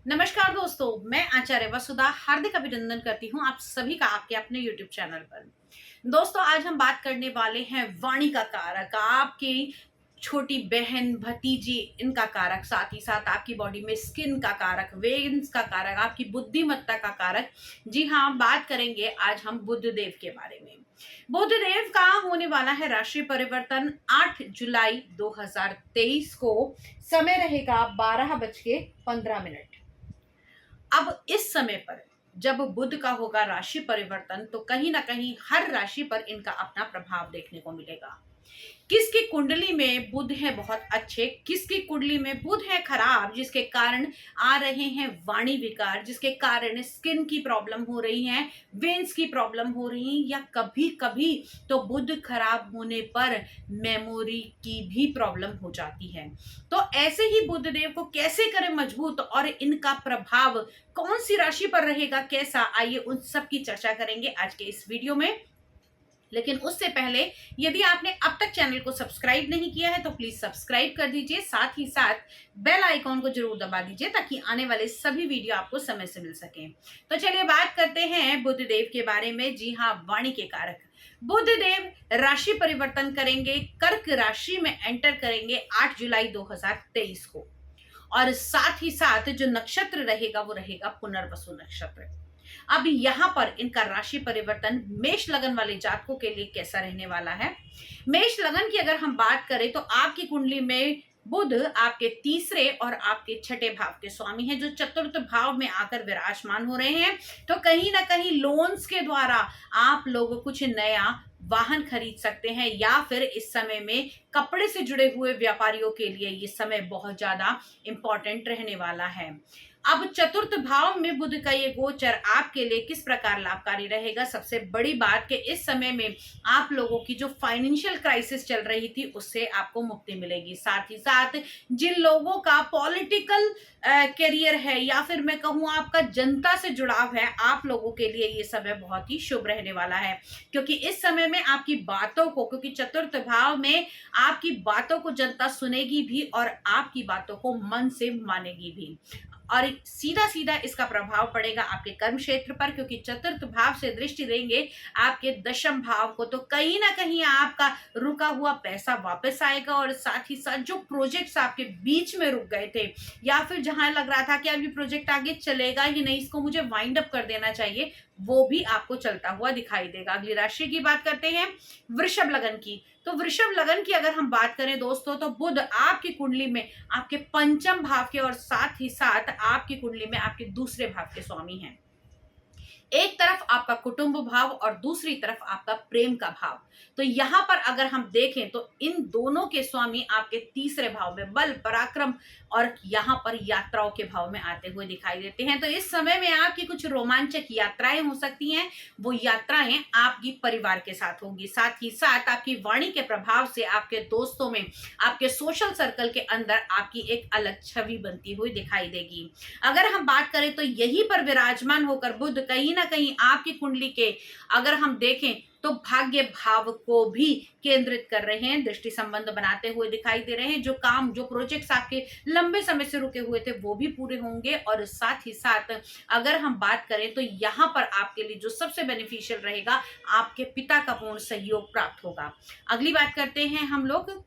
नमस्कार दोस्तों, मैं आचार्य वसुधा हार्दिक अभिनंदन करती हूँ आप सभी का आपके अपने YouTube चैनल पर। दोस्तों, आज हम बात करने वाले हैं वाणी का कारक, आपकी छोटी बहन, भतीजी इनका कारक, साथ ही साथ आपकी बॉडी में स्किन का कारक, वेन्स का कारक, आपकी बुद्धिमत्ता का कारक। जी हाँ, बात करेंगे आज हम बुधदेव के बारे में। बुधदेव का होने वाला है राशि परिवर्तन 8 जुलाई 2023 को। समय रहेगा 12:15। अब इस समय पर जब बुध का होगा राशि परिवर्तन, तो कहीं ना कहीं हर राशि पर इनका अपना प्रभाव देखने को मिलेगा। किसकी कुंडली में बुध है बहुत अच्छे, किसकी कुंडली में बुध है खराब, जिसके कारण आ रहे हैं वाणी विकार, जिसके कारण स्किन की प्रॉब्लम हो रही है, वेन्स की प्रॉब्लम हो रही है, या कभी कभी तो बुध खराब होने पर मेमोरी की भी प्रॉब्लम हो जाती है। तो ऐसे ही बुध देव को कैसे करें मजबूत, और इनका प्रभाव कौन सी राशि पर रहेगा, कैसा, आइए उन सब की चर्चा करेंगे आज के इस वीडियो में। लेकिन उससे पहले, यदि आपने अब तक चैनल को सब्सक्राइब नहीं किया है तो प्लीज सब्सक्राइब कर दीजिए, साथ ही साथ बेल आइकॉन को जरूर दबा दीजिए ताकि आने वाले सभी वीडियो आपको समय से मिल सके। तो चलिए बात करते हैं बुधदेव के बारे में। जी हाँ, वाणी के कारक बुधदेव राशि परिवर्तन करेंगे, कर्क राशि में एंटर करेंगे 8 जुलाई 2023 को। और साथ ही साथ जो नक्षत्र रहेगा वो रहेगा पुनर्वसु नक्षत्र। अब यहाँ पर इनका राशि परिवर्तन मेष लगन वाले जातकों के लिए कैसा रहने वाला है। मेष लगन की अगर हम बात करें तो आपकी कुंडली में बुध आपके तीसरे और आपके छठे भाव के स्वामी हैं, जो चतुर्थ भाव में आकर विराजमान हो रहे हैं। तो कहीं ना कहीं लोन्स के द्वारा आप लोग कुछ नया वाहन खरीद सकते हैं, या फिर इस समय में कपड़े से जुड़े हुए व्यापारियों के लिए ये समय बहुत ज्यादा इंपॉर्टेंट रहने वाला है। अब चतुर्थ भाव में बुध का ये गोचर आपके लिए किस प्रकार लाभकारी रहेगा। सबसे बड़ी बात कि इस समय में आप लोगों की जो फाइनेंशियल क्राइसिस चल रही थी उससे आपको मुक्ति मिलेगी। साथ ही साथ जिन लोगों का पॉलिटिकल करियर है, या फिर मैं कहूँ आपका जनता से जुड़ाव है, आप लोगों के लिए ये समय बहुत ही शुभ रहने वाला है। क्योंकि इस समय में आपकी बातों को, क्योंकि चतुर्थ भाव में आपकी बातों को जनता सुनेगी भी और आपकी बातों को मन से मानेगी भी। और सीधा सीधा इसका प्रभाव पड़ेगा आपके कर्म क्षेत्र पर, क्योंकि चतुर्थ भाव से दृष्टि देंगे आपके दशम भाव को। तो कहीं ना कहीं आपका रुका हुआ पैसा वापस आएगा, और साथ ही साथ जो प्रोजेक्ट्स आपके बीच में रुक गए थे, या फिर जहां लग रहा था कि अब ये प्रोजेक्ट आगे चलेगा ही नहीं, इसको मुझे वाइंड अप कर देना चाहिए, वो भी आपको चलता हुआ दिखाई देगा। अगली राशि की बात करते हैं, वृषभ लगन की। तो वृषभ लगन की अगर हम बात करें दोस्तों, तो बुध आपकी कुंडली में आपके पंचम भाव के और साथ ही साथ आपकी कुंडली में आपके दूसरे भाव के स्वामी हैं। एक तरफ आपका कुटुंब भाव और दूसरी तरफ आपका प्रेम का भाव। तो यहां पर अगर हम देखें तो इन दोनों के स्वामी आपके तीसरे भाव में बल, पराक्रम और यहां पर यात्राओं के भाव में आते हुए दिखाई देते हैं। तो इस समय में आपकी कुछ रोमांचक यात्राएं हो सकती हैं। वो यात्राएं आपकी परिवार के साथ होंगी। साथ ही साथ आपकी वाणी के प्रभाव से आपके दोस्तों में, आपके सोशल सर्कल के अंदर आपकी एक अलग छवि बनती हुई दिखाई देगी। अगर हम बात करें तो यहीं पर विराजमान होकर बुध कहीं ना कहीं आपकी कुंडली के, अगर हम देखें तो भाग्य भाव को भी केंद्रित कर रहे हैं, दृष्टि संबंध बनाते हुए दिखाई दे रहे हैं। जो काम, जो प्रोजेक्ट्स आपके लंबे समय से रुके हुए थे वो भी पूरे होंगे। और साथ ही साथ अगर हम बात करें तो यहाँ पर आपके लिए जो सबसे बेनिफिशियल रहेगा, आपके पिता का पूर्ण सहयोग प्राप्त होगा। अगली बात करते हैं हम लोग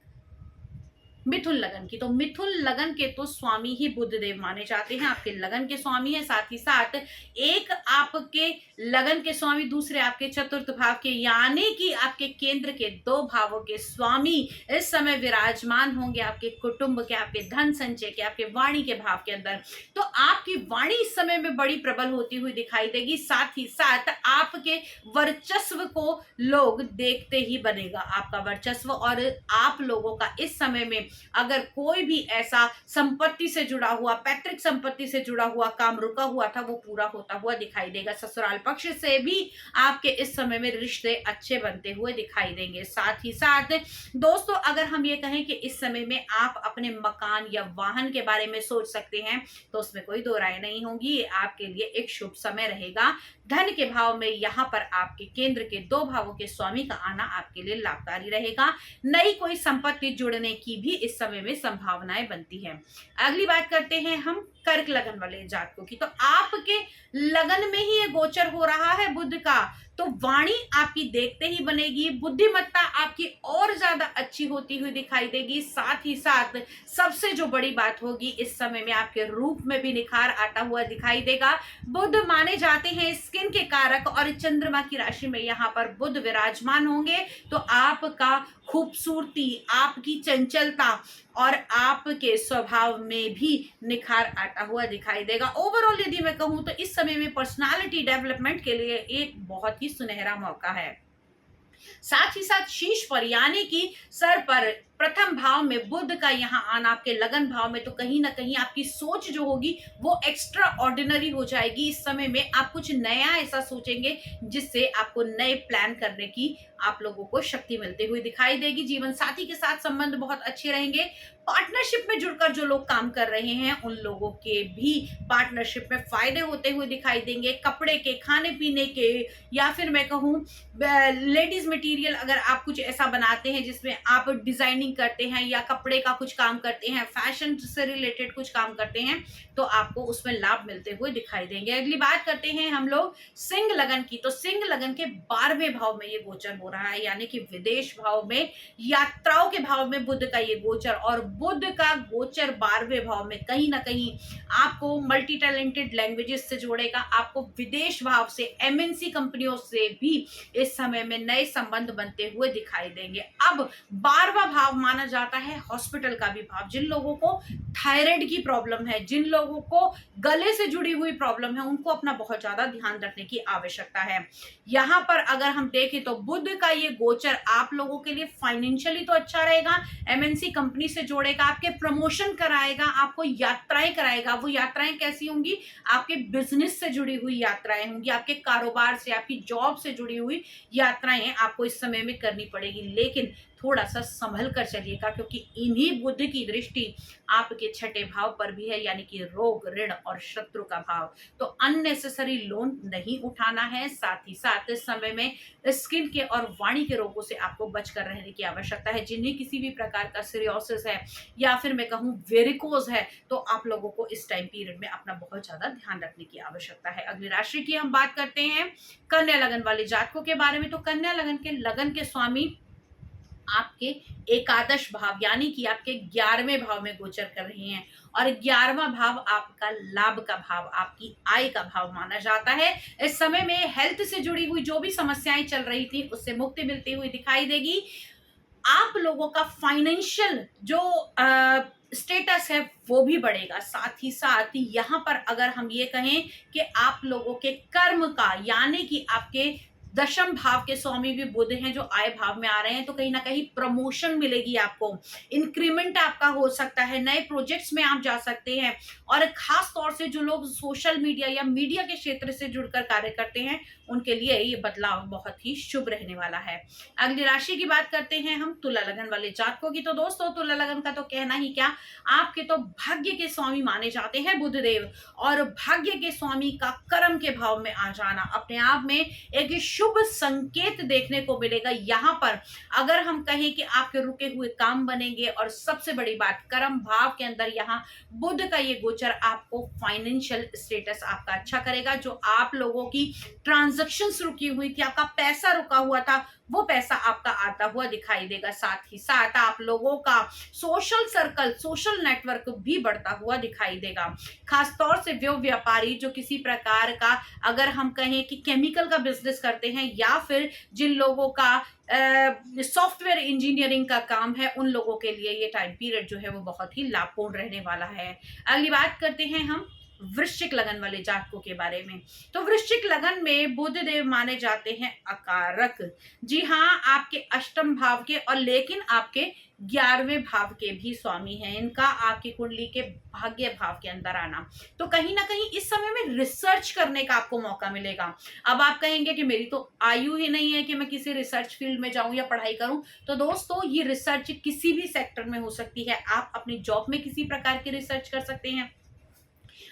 मिथुन लगन की। तो मिथुन लगन के तो स्वामी ही बुधदेव माने जाते हैं, आपके लगन के स्वामी है। साथ ही साथ एक आपके लगन के स्वामी, दूसरे आपके चतुर्थ भाव के, यानी कि आपके केंद्र के दो भावों के स्वामी इस समय विराजमान होंगे आपके कुटुंब के, आपके धन संचय के, आपके वाणी के भाव के अंदर। तो आपकी वाणी इस समय में बड़ी प्रबल होती हुई दिखाई देगी। साथ ही साथ आपके वर्चस्व को लोग देखते ही बनेगा, आपका वर्चस्व। और आप लोगों का इस समय में अगर कोई भी ऐसा संपत्ति से जुड़ा हुआ, पैतृक संपत्ति से जुड़ा हुआ काम रुका हुआ था, वो पूरा होता हुआ दिखाई देगा। ससुराल पक्ष से भी आपके इस समय में रिश्ते अच्छे बनते हुए दिखाई देंगे। साथ ही साथ दोस्तों, अगर हम ये कहें कि इस समय में आप अपने मकान या वाहन के बारे में सोच सकते हैं, तो उसमें कोई दो राय नहीं होगी। ये आपके लिए एक शुभ समय रहेगा। धन के भाव में यहाँ पर आपके केंद्र के दो भावों के स्वामी का आना आपके लिए लाभकारी रहेगा। नई कोई संपत्ति जुड़ने की भी इस समय में संभावनाएं बनती हैं। अगली बात करते हैं हम कर्क लगन वाले जातकों की। तो आपके लगन में ही ये गोचर हो रहा है बुध का, तो वाणी आपकी देखते ही बनेगी, बुद्धिमत्ता आपकी और ज्यादा अच्छी होती हुई दिखाई देगी। साथ ही साथ सबसे जो बड़ी बात होगी, इस समय में आपके रूप में भी निखार आता हुआ दिखाई देगा। बुध माने जाते हैं स्किन के कारक, और चंद्रमा की राशि में यहाँ पर बुध विराजमान होंगे तो आपका खूबसूरती, आपकी चंचलता और आपके स्वभाव में भी निखार आता हुआ दिखाई देगा। ओवरऑल यदि मैं कहूं तो इस समय में पर्सनालिटी डेवलपमेंट के लिए एक बहुत ही सुनहरा मौका है। साथ ही साथ शीर्ष पर यानी कि सर पर प्रथम भाव में बुध का यहाँ आना, आपके लगन भाव में, तो कहीं ना कहीं आपकी सोच जो होगी वो एक्स्ट्रा ऑर्डिनरी हो जाएगी। इस समय में आप कुछ नया ऐसा सोचेंगे जिससे आपको नए प्लान करने की आप लोगों को शक्ति मिलती हुई दिखाई देगी। जीवन साथी के साथ संबंध बहुत अच्छे रहेंगे। पार्टनरशिप में जुड़कर जो लोग काम कर रहे हैं उन लोगों के भी पार्टनरशिप में फायदे होते हुए दिखाई देंगे। कपड़े के, खाने पीने के, या फिर मैं कहूँ लेडीज मटेरियल, अगर आप कुछ ऐसा बनाते हैं जिसमें आप डिजाइनिंग करते हैं या कपड़े का कुछ काम करते हैं, फैशन से रिलेटेड कुछ काम करते हैं, तो आपको उसमें लाभ मिलते हुए दिखाई देंगे। अगली बात करते हैं हम लोग सिंह लगन की। तो सिंह लगन के 12वें भाव में ये गोचर हो रहा है, यानी कि विदेश भाव में, यात्राओं के भाव में बुध का ये गोचर, और बुध का गोचर 12वें भाव में कहीं ना कहीं आपको मल्टी टैलेंटेड लैंग्वेजेस से जोड़ेगा। आपको विदेश भाव से, एमएनसी कंपनियों से भी इस समय में नए संबंध बनते हुए दिखाई देंगे। अब 12वां भाव माना जाता है हॉस्पिटल का भी भाव। जिन लोगों को थायराइड की प्रॉब्लम है, जिन लोगों को गले से जुड़ी हुई प्रॉब्लम है, उनको अपना बहुत ज्यादा ध्यान रखने की आवश्यकता है। यहाँ पर अगर हम देखें तो बुध का ये गोचर आप लोगों के लिए फाइनेंशियली तो अच्छा रहेगा, एमएनसी कंपनी से जोड़ेगा, आपके प्रमोशन कराएगा, आपको यात्राएं कराएगा। वो यात्राएं कैसी होंगी? आपके बिजनेस से जुड़ी हुई यात्राएं होंगी, आपके कारोबार से, आपकी जॉब से जुड़ी हुई यात्राएं आपको इस समय में करनी पड़ेगी। लेकिन थोड़ा सा संभल कर चलिएगा, क्योंकि इन्हीं बुध की दृष्टि आपके छठे भाव पर भी है, यानी कि रोग, ऋण और शत्रु का भाव। तो अननेसेसरी लोन नहीं उठाना है। साथ ही साथ इस समय में स्किन के और वाणी के रोगों से आपको बचकर रहने की आवश्यकता है। जिन्हें किसी भी प्रकार का सिरियोसिस है या फिर मैं कहूँ वेरिकोज है, तो आप लोगों को इस टाइम पीरियड में अपना बहुत ज्यादा ध्यान रखने की आवश्यकता है। अगली राशि की हम बात करते हैं कन्या लगन वाले जातकों के बारे में। तो कन्या लगन के स्वामी आपके एकादश भाव यानी कि आपके 11वें भाव में गोचर कर रहे हैं, और 11वां भाव आपका लाभ का भाव, आपकी आय का भाव माना जाता है। इस समय में हेल्थ से जुड़ी हुई जो भी समस्याएं चल रही थी उससे मुक्ति मिलती हुई दिखाई देगी। आप लोगों का फाइनेंशियल जो स्टेटस है वो भी बढ़ेगा। साथ ही साथ यहाँ पर अगर हम ये कहें कि आप लोगों के कर्म का, यानी कि आपके दशम भाव के स्वामी भी बुध हैं जो आय भाव में आ रहे हैं, तो कहीं ना कहीं प्रमोशन मिलेगी आपको, इंक्रीमेंट आपका हो सकता है, नए प्रोजेक्ट्स में आप जा सकते हैं। और खास तौर से जो लोग सोशल मीडिया या मीडिया के क्षेत्र से जुड़कर कार्य करते हैं उनके लिए ये बदलाव बहुत ही शुभ रहने वाला है। अगली राशि की बात करते हैं हम तुला लगन वाले जातकों की। तो दोस्तों तुला लगन का तो कहना ही क्या, आपके तो भाग्य के स्वामी माने जाते हैं बुध देव, और भाग्य के स्वामी का कर्म के भाव में आ जाना अपने आप में एक शुभ संकेत देखने को मिलेगा। यहाँ पर अगर हम कहें कि आपके रुके हुए काम बनेंगे, और सबसे बड़ी बात कर्म भाव के अंदर यहाँ बुध का ये गोचर आपको फाइनेंशियल स्टेटस आपका अच्छा करेगा। जो आप लोगों की ट्रांजैक्शंस रुकी हुई थी, आपका पैसा रुका हुआ था, वो पैसा आपका आता हुआ दिखाई देगा। साथ ही साथ आप लोगों का सोशल सर्कल, सोशल नेटवर्क भी बढ़ता हुआ दिखाई देगा। खासतौर से वो व्यापारी जो किसी प्रकार का, अगर हम कहें कि केमिकल का बिजनेस करते हैं, या फिर जिन लोगों का सॉफ्टवेयर इंजीनियरिंग का काम है, उन लोगों के लिए ये टाइम पीरियड जो है वो बहुत ही लाभपूर्ण रहने वाला है। अगली बात करते हैं हम वृश्चिक लगन वाले जातकों के बारे में। तो वृश्चिक लगन में बुध देव माने जाते हैं अकारक। जी हाँ, आपके अष्टम भाव के, और लेकिन आपके 11वें भाव के भी स्वामी हैं। इनका आपकी कुंडली के भाग्य भाव के अंदर आना, तो कहीं ना कहीं इस समय में रिसर्च करने का आपको मौका मिलेगा। अब आप कहेंगे कि मेरी तो आयु ही नहीं है कि मैं किसी रिसर्च फील्ड में जाऊं या पढ़ाई करूं। तो दोस्तों ये रिसर्च किसी भी सेक्टर में हो सकती है। आप अपनी जॉब में किसी प्रकार की रिसर्च कर सकते हैं,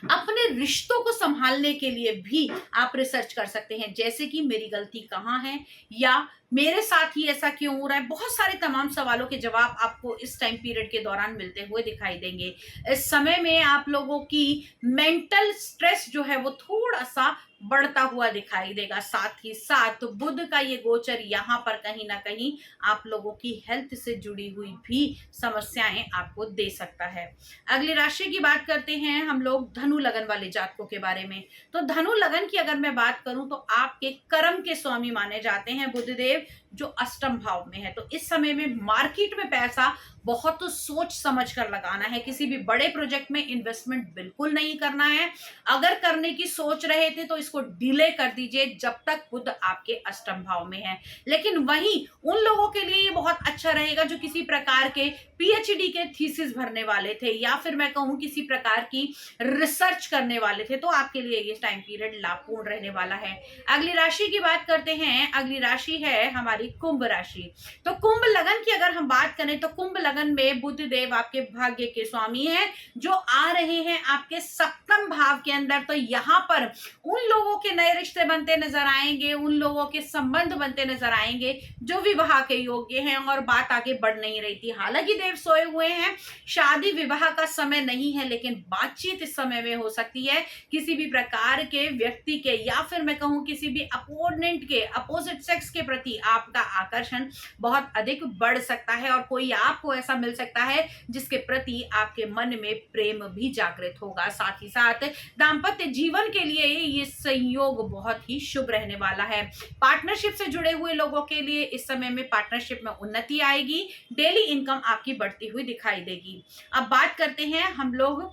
अपने रिश्तों को संभालने के लिए भी आप रिसर्च कर सकते हैं, जैसे कि मेरी गलती कहाँ है, या मेरे साथ ही ऐसा क्यों हो रहा है, बहुत सारे तमाम सवालों के जवाब आपको इस टाइम पीरियड के दौरान मिलते हुए दिखाई देंगे। इस समय में आप लोगों की मेंटल स्ट्रेस जो है वो थोड़ा सा बढ़ता हुआ दिखाई देगा। साथ ही साथ बुध का ये गोचर यहाँ पर कहीं ना कहीं आप लोगों की हेल्थ से जुड़ी हुई भी समस्याएं आपको दे सकता है। अगली राशि की बात करते हैं हम लोग धनु लगन वाले जातकों के बारे में। तो धनु लगन की अगर मैं बात करूं तो आपके कर्म के स्वामी माने जाते हैं बुधदेव, जो अष्टम भाव में है। तो इस समय में मार्केट में पैसा बहुत सोच समझ कर लगाना है। किसी भी बड़े प्रोजेक्ट में इन्वेस्टमेंट बिल्कुल नहीं करना है। अगर करने की सोच रहे थे तो इसको डिले कर दीजिए जब तक बुध आपके अष्टम भाव में है। लेकिन वहीं उन लोगों के लिए ये बहुत अच्छा रहेगा जो किसी प्रकार के पीएचडी के थीसिस भरने वाले थे, या फिर मैं कहूं किसी प्रकार की रिसर्च करने वाले थे, तो आपके लिए ये टाइम पीरियड लाभपूर्ण रहने वाला है। अगली राशि की बात करते हैं। अगली राशि है हमारी कुंभ राशि। तो कुंभ लगन की अगर हम बात करें तो कुंभ लगन में बुध देव आपके भाग्य के स्वामी हैं, जो आ रहे हैं आपके सप्तम भाव के अंदर। तो यहाँ पर उन लोगों के नए रिश्ते बनते नजर आएंगे, उन लोगों के संबंध बनते नजर आएंगे जो विवाह के योग्य हैं, और बात आगे बढ़ नहीं रही थी। हालांकि देव सोए हुए हैं, शादी विवाह का समय नहीं है, लेकिन बातचीत इस समय में हो सकती है। किसी भी प्रकार के व्यक्ति के, या फिर मैं कहूं किसी भी अपोनेंट के, अपोजिट सेक्स के प्रति आपका आकर्षण बहुत अधिक बढ़ सकता है, और कोई आपको ऐसा मिल सकता है जिसके प्रति आपके मन में प्रेम भी जागृत होगा। साथ ही साथ दाम्पत्य जीवन के लिए ये संयोग बहुत ही शुभ रहने वाला है। पार्टनरशिप से जुड़े हुए लोगों के लिए इस समय में पार्टनरशिप में उन्नति आएगी। डेली इनकम आपकी बढ़ती हुई दिखाई देगी। अब बात करते हैं हम लोग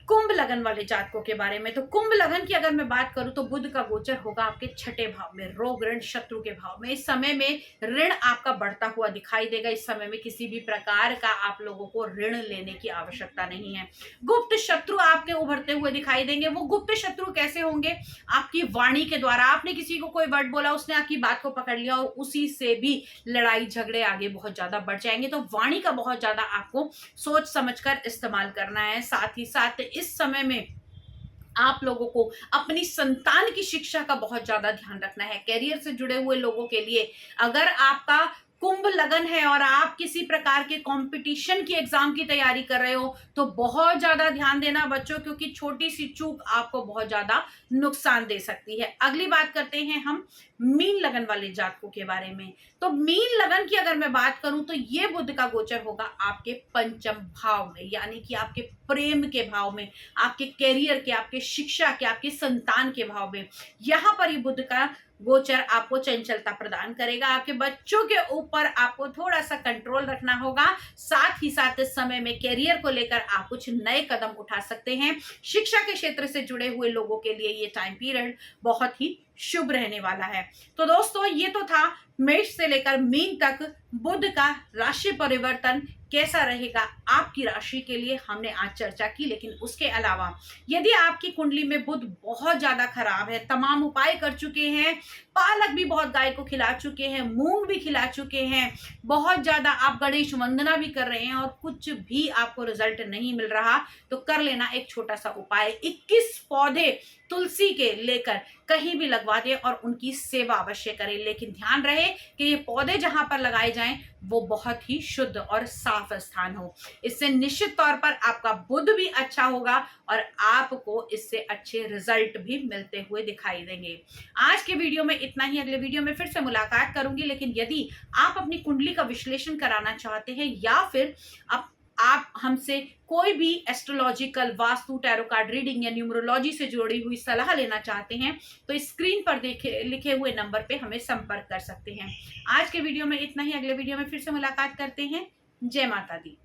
कुंभ लगन वाले जातकों के बारे में। तो कुंभ लगन की अगर मैं बात करूं तो बुध का गोचर होगा आपके छठे भाव में, रोग ऋण शत्रु के भाव में। इस समय में ऋण आपका बढ़ता हुआ दिखाई देगा। इस समय में किसी भी प्रकार का आप लोगों को ऋण लेने की आवश्यकता नहीं है। गुप्त शत्रु आपके उभरते हुए दिखाई देंगे। वो गुप्त शत्रु कैसे होंगे? आपकी वाणी के द्वारा। आपने किसी को कोई वर्ड बोला, उसने आपकी बात को पकड़ लिया और उसी से भी लड़ाई झगड़े आगे बहुत ज्यादा बढ़ जाएंगे। तो वाणी का बहुत ज्यादा आपको सोच समझकर इस्तेमाल करना है। साथ ही साथ इस समय में आप लोगों को अपनी संतान की शिक्षा का बहुत ज्यादा ध्यान रखना है। कैरियर से जुड़े हुए लोगों के लिए अगर आपका कुंभ लगन है और आप किसी प्रकार के कंपटीशन की एग्जाम की तैयारी कर रहे हो तो बहुत ज्यादा ध्यान देना बच्चों, क्योंकि छोटी सी चूक आपको बहुत ज्यादा नुकसान दे सकती है। अगली बात करते हैं हम मीन लगन वाले जातकों के बारे में। तो मीन लगन की अगर मैं बात करूं तो ये बुध का गोचर होगा आपके पंचम भाव में, यानी कि आपके प्रेम के भाव में, आपके कैरियर के, आपके शिक्षा के, आपके संतान के भाव में। यहां पर ये बुध का गोचर आपको चंचलता प्रदान करेगा। आपके बच्चों के ऊपर आपको थोड़ा सा कंट्रोल रखना होगा। साथ ही साथ इस समय में कैरियर को लेकर आप कुछ नए कदम उठा सकते हैं। शिक्षा के क्षेत्र से जुड़े हुए लोगों के लिए ये टाइम पीरियड बहुत ही शुभ रहने वाला है। तो दोस्तों, ये तो था मेष से लेकर मीन तक बुध का राशि परिवर्तन कैसा रहेगा आपकी राशि के लिए हमने आज चर्चा की। लेकिन उसके अलावा यदि आपकी कुंडली में बुध बहुत ज्यादा खराब है, तमाम उपाय कर चुके हैं, पालक भी बहुत गाय को खिला चुके हैं, मूंग भी खिला चुके हैं, बहुत ज्यादा आप गणेश वंदना भी कर रहे हैं और कुछ भी आपको रिजल्ट नहीं मिल रहा, तो कर लेना एक छोटा सा उपाय। 21 पौधे तुलसी के लेकर कहीं भी लगवा दें और उनकी सेवा अवश्य करें। लेकिन ध्यान रहे कि ये पौधे जहां पर लगाए जाएं वो बहुत ही शुद्ध और साफ स्थान हो। इससे निश्चित तौर पर आपका बुध भी अच्छा होगा और आपको इससे अच्छे रिजल्ट भी मिलते हुए दिखाई देंगे। आज के वीडियो में इतना ही। अगले वीडियो में फिर से मुलाकात करूंगी। लेकिन यदि आप अपनी कुंडली का विश्लेषण कराना चाहते हैं या फिर आप हमसे कोई भी astrological, vastu, tarot card reading या न्यूमरोलॉजी से जुड़ी हुई सलाह लेना चाहते हैं तो स्क्रीन पर लिखे हुए नंबर पे हमें संपर्क कर सकते हैं। आज के वीडियो में इतना ही। अगले वीडियो में फिर से मुलाकात करते हैं। जय माता दी।